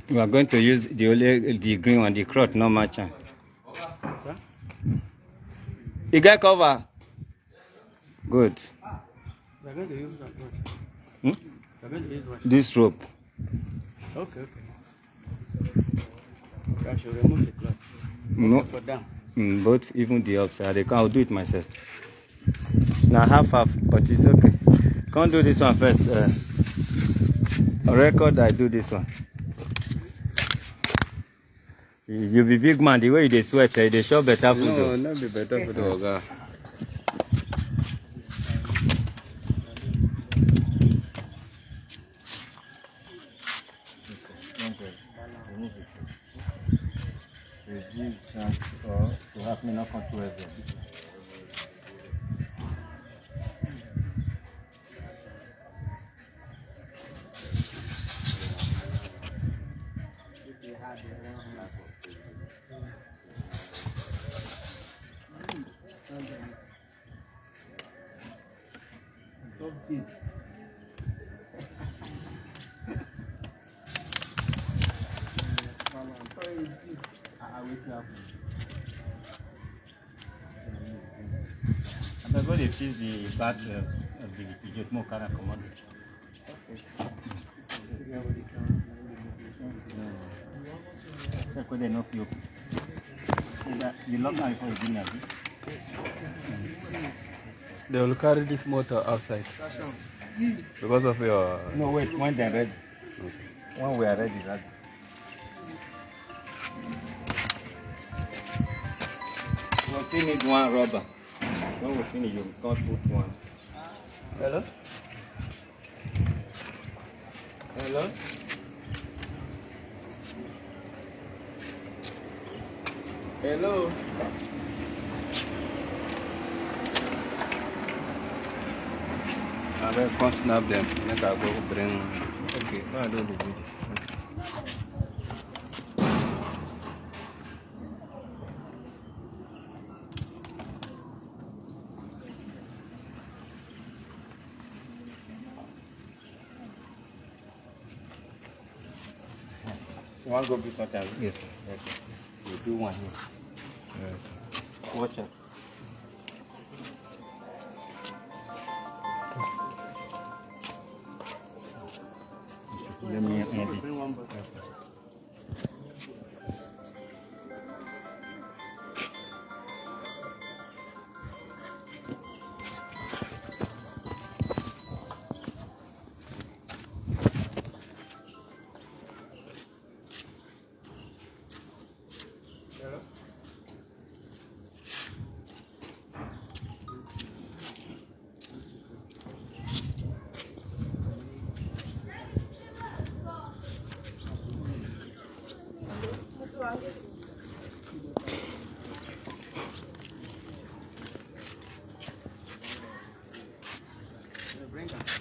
We are going to use the green one, the crotch, not matcha. Sir? You get cover. Good. We are going to use that what? Hmm? We are going to use what? This rope. Okay. I should remove the cloth. No. For down. Both, even the upside. I'll do it myself. Now half, but it's okay. Can't do this one first. Record, I do this one. You be big man, the way they sweat, they show better food. No, not be better for the Oga. To have me not control it. I'm going to fix the back of the jet more car and command. Check whether enough you. You lock out for the dinner. They will carry this motor outside. Because of your... No, wait, when they're ready. When we are ready, right? We'll still need one rubber. When we finish, you can't put one. Hello? Hello? Hello? I will snap them. Make I go bring... Okay, no, I don't do it. You want to go this one? Yes, sir. Okay. You do one here. Yes, sir. Watch out. Let me end it. Bring them.